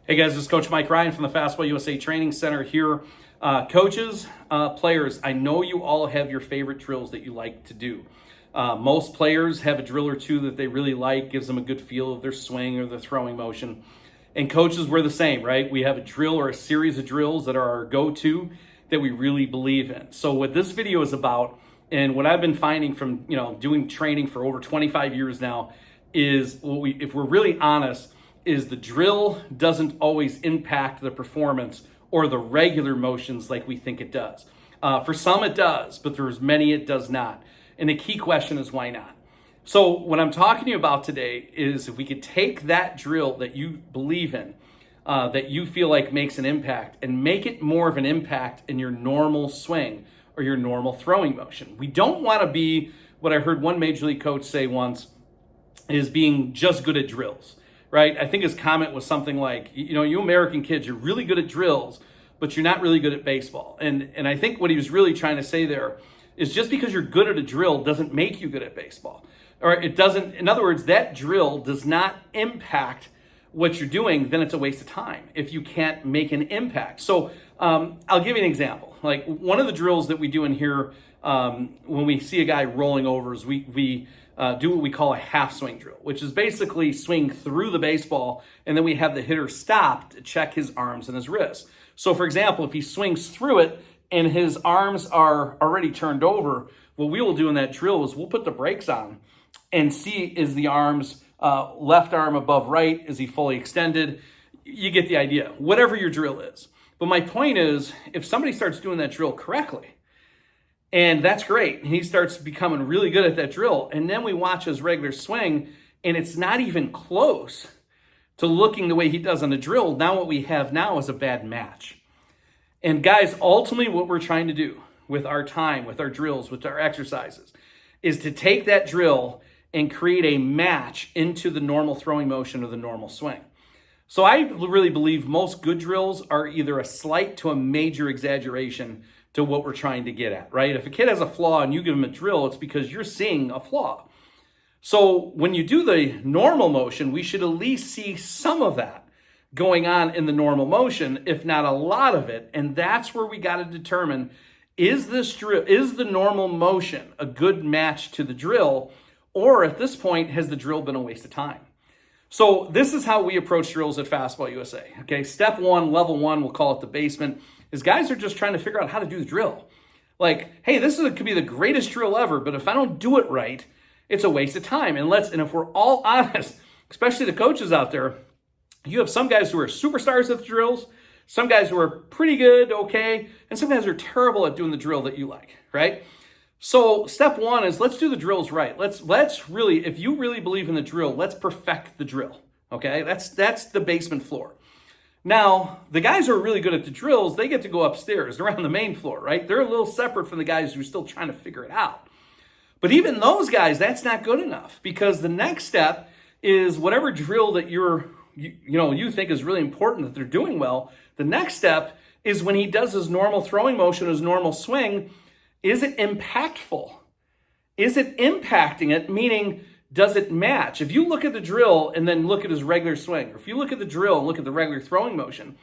Hey guys, this is Coach Mike Ryan from the Fastball USA Training Center here. Coaches, players, I know you all have your favorite drills that you like to do. Most players have a drill or two that they really like, gives them a good feel of their swing or their throwing motion. And coaches, we're the same, right? We have a drill or a series of drills that are our go-to that we really believe in. So what this video is about, and what I've been finding from doing training for over 25 years now, is if we're really honest, is the drill doesn't always impact the performance or the regular motions like we think it does. For some it does, but there's many it does not. And the key question is why not? So what I'm talking to you about today is if we could take that drill that you believe in, that you feel like makes an impact, and make it more of an impact in your normal swing or your normal throwing motion. We don't want to be what I heard one major league coach say once, is being just good at drills. Right? I think his comment was something like, you American kids, you're really good at drills, but you're not really good at baseball. And I think what he was really trying to say there is just because you're good at a drill doesn't make you good at baseball. Or it doesn't, in other words, that drill does not impact what you're doing, then it's a waste of time if you can't make an impact. So I'll give you an example. Like one of the drills that we do in here when we see a guy rolling overs, we do what we call a half swing drill, which is basically swing through the baseball, and then we have the hitter stop to check his arms and his wrists. So for example, if he swings through it and his arms are already turned over, what we will do in that drill is we'll put the brakes on and see, is the arms left arm above right? Is he fully extended? You get the idea, whatever your drill is. But my point is, if somebody starts doing that drill correctly, and that's great, and he starts becoming really good at that drill, and then we watch his regular swing, and it's not even close to looking the way he does on the drill, now what we have now is a bad match. And guys, ultimately what we're trying to do with our time, with our drills, with our exercises, is to take that drill and create a match into the normal throwing motion or the normal swing. So I really believe most good drills are either a slight to a major exaggeration to what we're trying to get at, right? If a kid has a flaw and you give him a drill, it's because you're seeing a flaw. So when you do the normal motion, we should at least see some of that going on in the normal motion, if not a lot of it. And that's where we got to determine, is the normal motion a good match to the drill? Or at this point, has the drill been a waste of time? So this is how we approach drills at Fastball USA. Okay, step one, level one, we'll call it the basement, is guys are just trying to figure out how to do the drill. Like, hey, could be the greatest drill ever, but if I don't do it right, it's a waste of time. And if we're all honest, especially the coaches out there, you have some guys who are superstars at the drills, some guys who are pretty good, okay, and some guys who are terrible at doing the drill that you like, right? So step one is let's do the drills right. Let's really, if you really believe in the drill, let's perfect the drill. Okay, that's the basement floor. Now, the guys who are really good at the drills, they get to go upstairs. They're on the main floor, right? They're a little separate from the guys who are still trying to figure it out. But even those guys, that's not good enough, because the next step is whatever drill that you think is really important that they're doing well. The next step is when he does his normal throwing motion, his normal swing, is it impactful? Is it impacting it? Meaning, does it match? If you look at the drill and then look at his regular swing, or if you look at the drill and look at the regular throwing motion,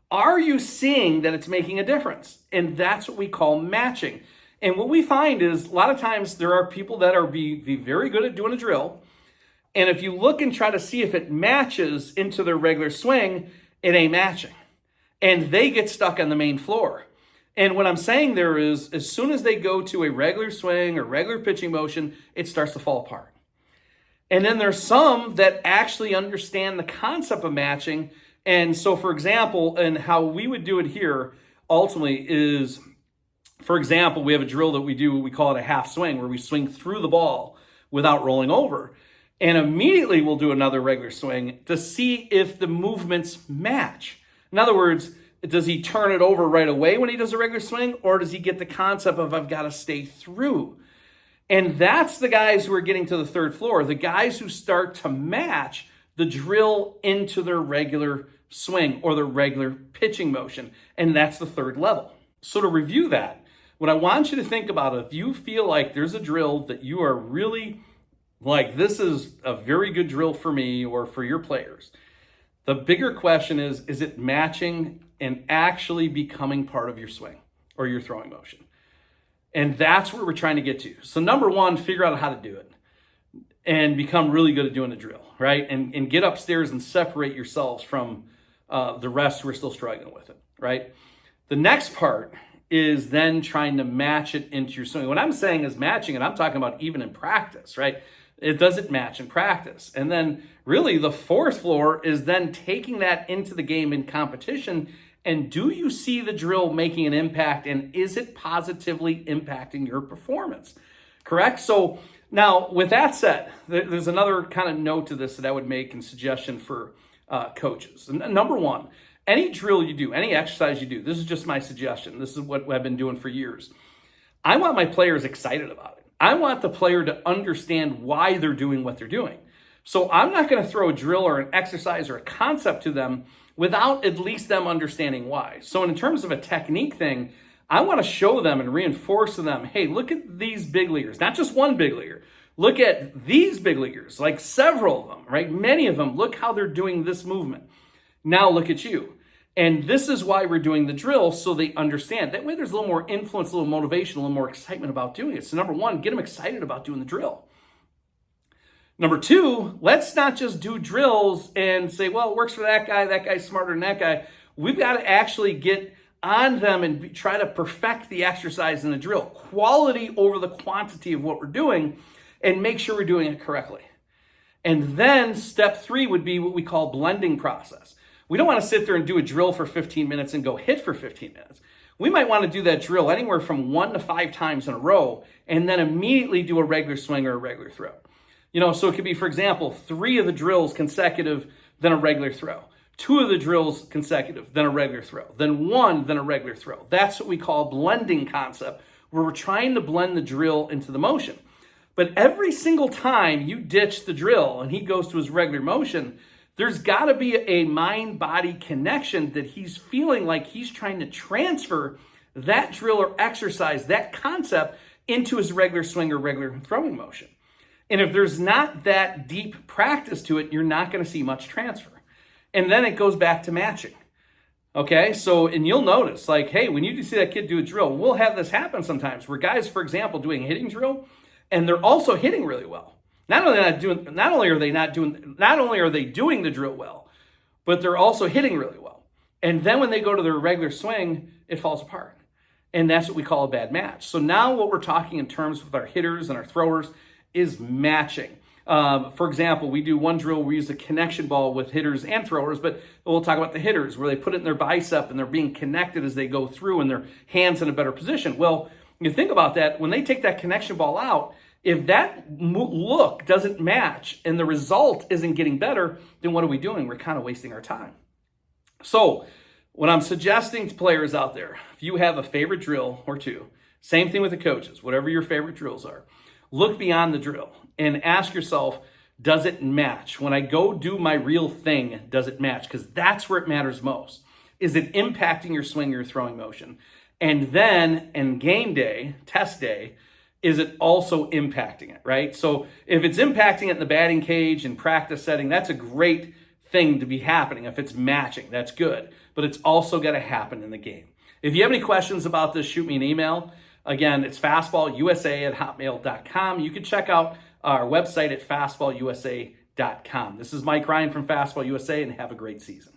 are you seeing that it's making a difference? And that's what we call matching. And what we find is a lot of times there are people that are be very good at doing a drill. And if you look and try to see if it matches into their regular swing, it ain't matching. And they get stuck on the main floor. And what I'm saying there is, as soon as they go to a regular swing or regular pitching motion, it starts to fall apart. And then there's some that actually understand the concept of matching. And so, for example, and how we would do it here ultimately is, for example, we have a drill that we do, we call it a half swing, where we swing through the ball without rolling over. And immediately we'll do another regular swing to see if the movements match. In other words, does he turn it over right away when he does a regular swing, or does he get the concept of I've got to stay through? And that's the guys who are getting to the third floor, the guys who start to match the drill into their regular swing or their regular pitching motion. And that's the third level. So to review that, what I want you to think about, if you feel like there's a drill that you are really like, this is a very good drill for me or for your players, The bigger question is it matching and actually becoming part of your swing or your throwing motion? And that's where we're trying to get to. So number one, figure out how to do it and become really good at doing the drill, right? And get upstairs and separate yourselves from the rest who are still struggling with it, right? The next part is then trying to match it into your swing. What I'm saying is matching, and I'm talking about even in practice, right? It doesn't match in practice. And then really the fourth floor is then taking that into the game in competition. And do you see the drill making an impact, and is it positively impacting your performance? Correct? So now with that said, there's another kind of note to this that I would make and suggestion for coaches. Number one, any drill you do, any exercise you do, this is just my suggestion. This is what I've been doing for years. I want my players excited about it. I want the player to understand why they're doing what they're doing. So I'm not going to throw a drill or an exercise or a concept to them without at least them understanding why. So in terms of a technique thing, I want to show them and reinforce to them, hey, look at these big leaguers, not just one big leaguer. Look at these big leaguers, like several of them, right? Many of them, look how they're doing this movement. Now look at you. And this is why we're doing the drill, so they understand. That way there's a little more influence, a little motivation, a little more excitement about doing it. So number one, get them excited about doing the drill. Number two, let's not just do drills and say, well, it works for that guy's smarter than that guy. We've got to actually get on them and try to perfect the exercise in the drill. Quality over the quantity of what we're doing, and make sure we're doing it correctly. And then step three would be what we call blending process. We don't want to sit there and do a drill for 15 minutes and go hit for 15 minutes. We might want to do that drill anywhere from 1 to 5 times in a row and then immediately do a regular swing or a regular throw. So it could be, for example, 3 of the drills consecutive, then a regular throw. 2 of the drills consecutive, then a regular throw. Then 1, then a regular throw. That's what we call blending concept, where we're trying to blend the drill into the motion. But every single time you ditch the drill and he goes to his regular motion, there's got to be a mind-body connection that he's feeling like he's trying to transfer that drill or exercise, that concept, into his regular swing or regular throwing motion. And if there's not that deep practice to it, you're not going to see much transfer. And then it goes back to matching. Okay, so, and you'll notice, like, hey, when you see that kid do a drill, we'll have this happen sometimes where guys, for example, doing a hitting drill, and they're also hitting really well. Not only are they doing the drill well, but they're also hitting really well. And then when they go to their regular swing, it falls apart. And that's what we call a bad match. So now what we're talking in terms with our hitters and our throwers is matching. For example, we do one drill, we use a connection ball with hitters and throwers, but we'll talk about the hitters where they put it in their bicep and they're being connected as they go through and their hands in a better position. Well, you think about that, when they take that connection ball out, if that look doesn't match and the result isn't getting better, then what are we doing? We're kind of wasting our time. So what I'm suggesting to players out there, if you have a favorite drill or two, same thing with the coaches, whatever your favorite drills are, look beyond the drill and ask yourself, does it match? When I go do my real thing, does it match? Because that's where it matters most. Is it impacting your swing or your throwing motion? And then in game day, test day, is it also impacting it, right? So if it's impacting it in the batting cage and practice setting, that's a great thing to be happening. If it's matching, that's good. But it's also got to happen in the game. If you have any questions about this, shoot me an email. Again, it's fastballusa@hotmail.com. You can check out our website at fastballusa.com. This is Mike Ryan from Fastball USA, and have a great season.